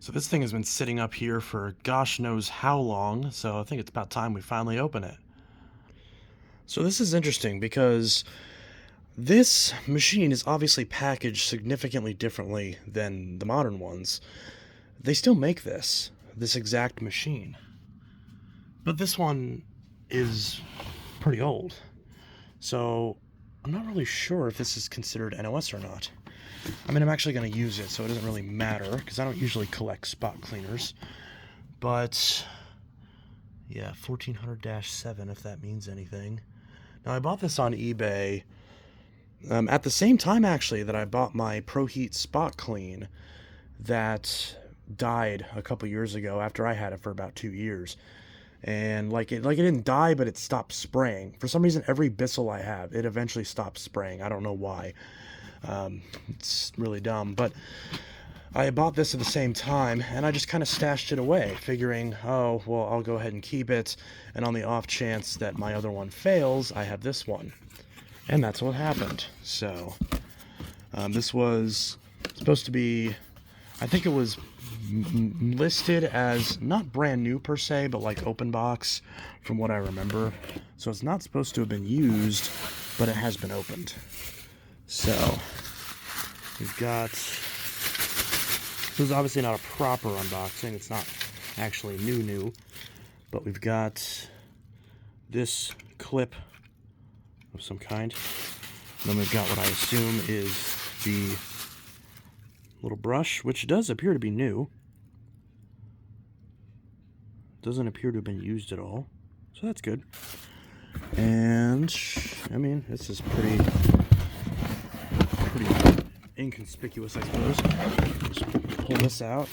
So this thing has been sitting up here for gosh knows how long, so I think it's about time we finally open it. So this is interesting because this machine is obviously packaged significantly differently than the modern ones. They still make this exact machine. But this one is pretty old. So I'm not really sure if this is considered NOS or not. I mean, I'm actually going to use it, so it doesn't really matter, because I don't usually collect spot cleaners. But, yeah, 1400-7, if that means anything. Now, I bought this on eBay at the same time, actually, that I bought my ProHeat Spot Clean that died a couple years ago after I had it for about 2 years. And it didn't die, but it stopped spraying. For some reason, every Bissell I have, it eventually stops spraying. I don't know why. It's really dumb, but I bought this at the same time, and I just kind of stashed it away, figuring, oh, well, I'll go ahead and keep it, and on the off chance that my other one fails, I have this one. And that's what happened. So, this was supposed to be, I think it was listed as not brand new per se, but like open box from what I remember. So it's not supposed to have been used, but it has been opened. So we've got, this is obviously not a proper unboxing, it's not actually new, but we've got this clip of some kind. Then we've got what I assume is the little brush, which does appear to be new. Doesn't appear to have been used at all, so that's good. And I mean, this is pretty inconspicuous, I suppose. Just pull this out,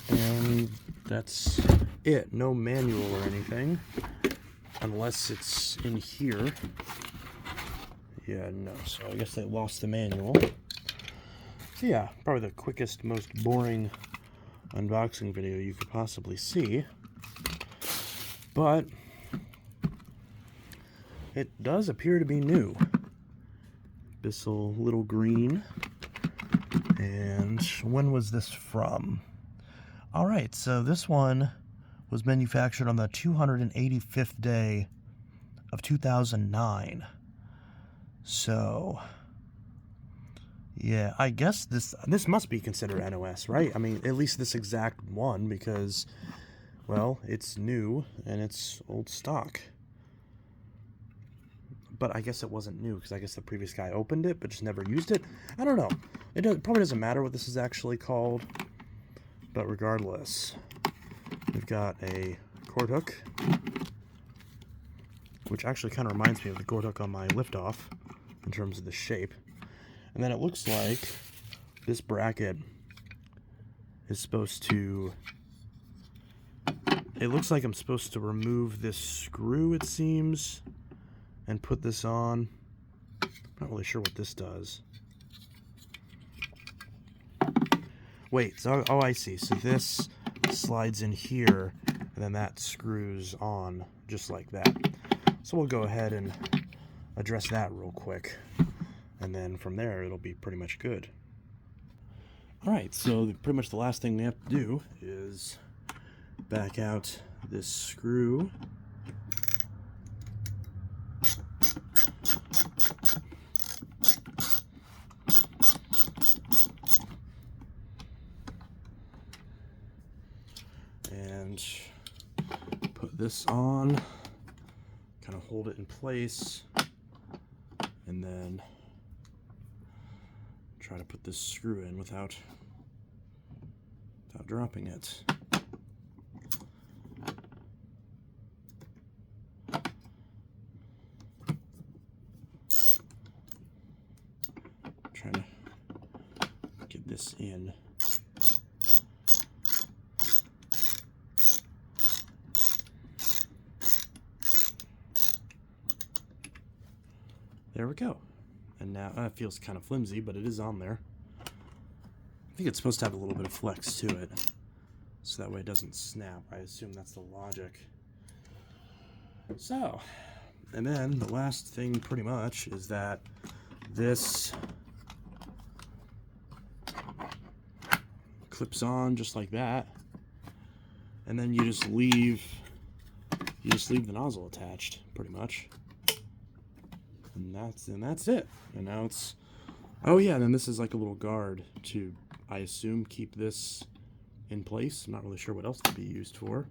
and that's it. No manual or anything, unless it's in here. Yeah, no. So I guess they lost the manual. So yeah, probably the quickest, most boring unboxing video you could possibly see. But it does appear to be new. Bissell Little Green. And when was this from? Alright, so this one was manufactured on the 285th day of 2009. So, yeah, I guess this must be considered NOS, right? I mean, at least this exact one, because, well, it's new and it's old stock. But I guess it wasn't new, because I guess the previous guy opened it but just never used it. I don't know. It probably doesn't matter what this is actually called. But regardless, we've got a cord hook, which actually kind of reminds me of the cord hook on my liftoff in terms of the shape. And then it looks like this bracket is supposed to, it looks like I'm supposed to remove this screw, it seems, and put this on. I'm not really sure what this does. Wait, so, oh, I see. So this slides in here, and then that screws on just like that. So we'll go ahead and address that real quick, and then from there it'll be pretty much good. Alright, so pretty much the last thing we have to do is back out this screw. And put this on, kind of hold it in place, and then try to put this screw in without dropping it. Trying to get this in. There we go. And now it feels kind of flimsy, but it is on there. I think it's supposed to have a little bit of flex to it, so that way it doesn't snap. I assume that's the logic. So, and then the last thing pretty much is that this clips on just like that, and then you just leave the nozzle attached, pretty much. And that's it. And now it's, oh yeah, and then this is like a little guard to, I assume, keep this in place. I'm not really sure what else it could be used for.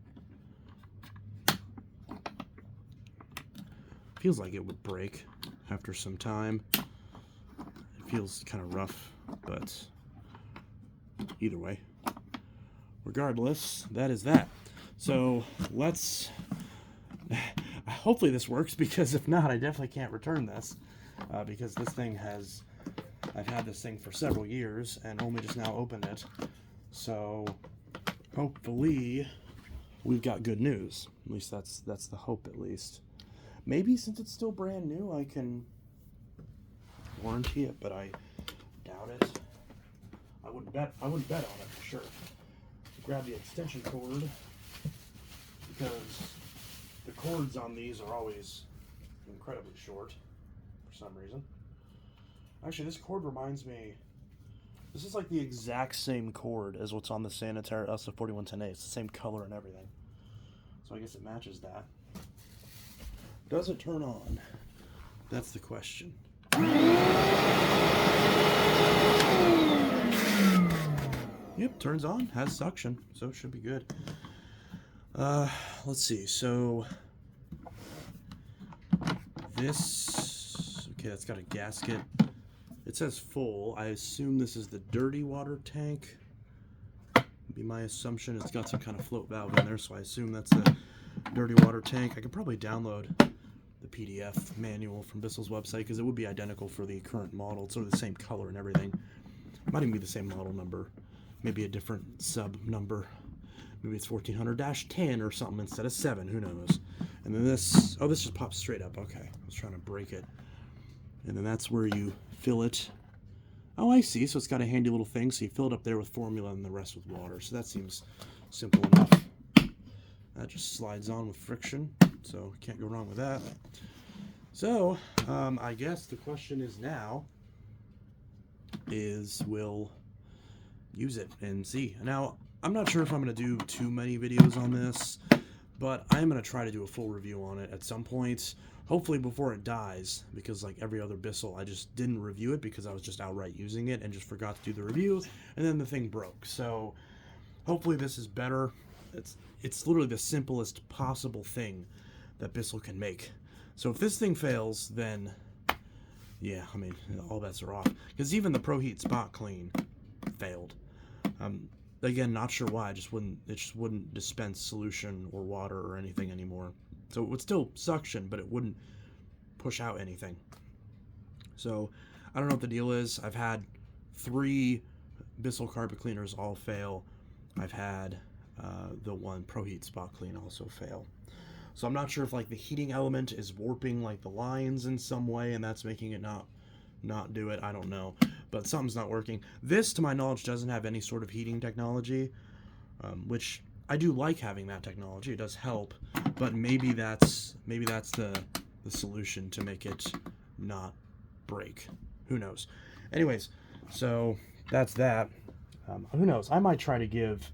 Feels like it would break after some time. It feels kind of rough, but either way, regardless, that is that. So let's, hopefully this works, because if not, I definitely can't return this, because this thing has, I've had this thing for several years and only just now opened it. So hopefully we've got good news. At least that's the hope, at least. Maybe since it's still brand new, I can warranty it, but I doubt it. I wouldn't bet on it for sure. Grab the extension cord, because the cords on these are always incredibly short for some reason. Actually, this cord reminds me, this is like the exact same cord as what's on the Sanitary SF4110A. It's the same color and everything. So I guess it matches that. Does it turn on? That's the question. Yep, turns on, has suction, so it should be good. Let's see, so this, okay, that's got a gasket. It says full. I assume this is the dirty water tank. Be my assumption. It's got some kind of float valve in there, so I assume that's the dirty water tank. I could probably download the PDF manual from Bissell's website, because it would be identical for the current model. It's sort of the same color and everything. Might even be the same model number. Maybe a different sub number. Maybe it's 1400-10 or something instead of 7. Who knows? And then this, oh, this just pops straight up. Okay, I was trying to break it. And then that's where you fill it. Oh, I see. So it's got a handy little thing. So you fill it up there with formula and the rest with water. So that seems simple enough. That just slides on with friction. So can't go wrong with that. So I guess the question is now is we'll use it and see. Now, I'm not sure if I'm going to do too many videos on this, but I'm going to try to do a full review on it at some point, hopefully before it dies, because like every other Bissell, I just didn't review it because I was just outright using it and just forgot to do the review, and then the thing broke. So hopefully this is better. It's literally the simplest possible thing that Bissell can make. So if this thing fails, then yeah, I mean, all bets are off, because even the ProHeat Spot Clean failed. Again, not sure why. It just wouldn't dispense solution or water or anything anymore. So it would still suction, but it wouldn't push out anything. So I don't know what the deal is. I've had 3 Bissell carpet cleaners all fail. I've had the one ProHeat Spot Clean also fail. So I'm not sure if like the heating element is warping like the lines in some way, and that's making it not do it. I don't know, but something's not working. This, to my knowledge, doesn't have any sort of heating technology, which I do like having that technology. It does help, but maybe that's the solution to make it not break. Who knows? Anyways, so that's that. Who knows? I might try to give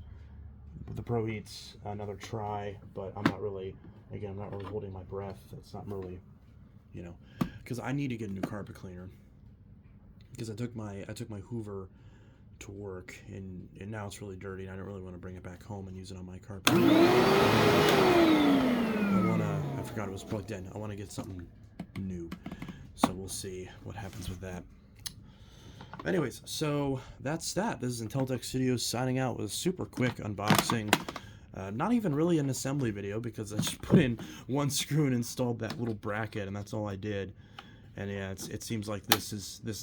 the ProHeats another try, but I'm not really holding my breath. It's not really, because I need to get a new carpet cleaner. Because I took my Hoover to work, and now it's really dirty, and I don't really want to bring it back home and use it on my carpet. I forgot it was plugged in. I want to get something new. So we'll see what happens with that. Anyways, so that's that. This is Intellitech Studios signing out with a super quick unboxing. Not even really an assembly video, because I just put in one screw and installed that little bracket, and that's all I did. And yeah, it seems like this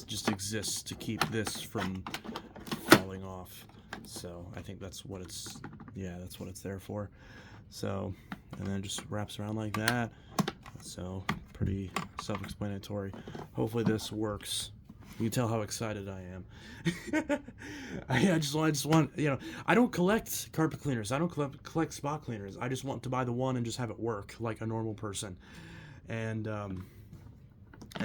just exists to keep this from falling off. So I think that's what it's there for. So, and then it just wraps around like that. So pretty self-explanatory. Hopefully this works. You can tell how excited I am. I just want, I don't collect carpet cleaners. I don't collect spot cleaners. I just want to buy the one and just have it work like a normal person. And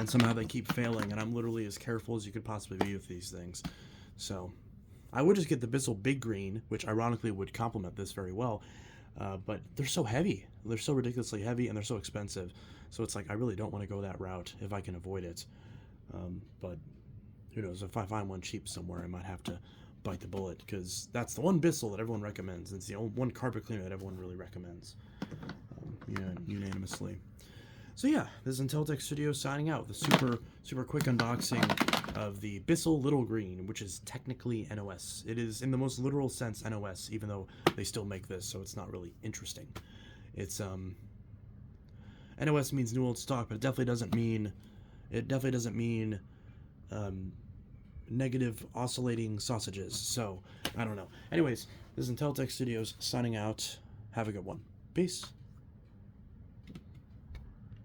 somehow they keep failing, and I'm literally as careful as you could possibly be with these things. So I would just get the Bissell Big Green, which ironically would complement this very well. But they're so heavy. They're so ridiculously heavy, and they're so expensive. So it's like I really don't want to go that route if I can avoid it. But who knows? If I find one cheap somewhere, I might have to bite the bullet because that's the one Bissell that everyone recommends. It's the only one carpet cleaner that everyone really recommends unanimously. So yeah, this is Intellitech Studio signing out with a super quick unboxing of the Bissell Little Green, which is technically NOS. It is in the most literal sense NOS, even though they still make this, so it's not really interesting. It's NOS means new old stock, but it definitely doesn't mean negative oscillating sausages. So I don't know. Anyways, this is Intellitech Studios signing out. Have a good one. Peace.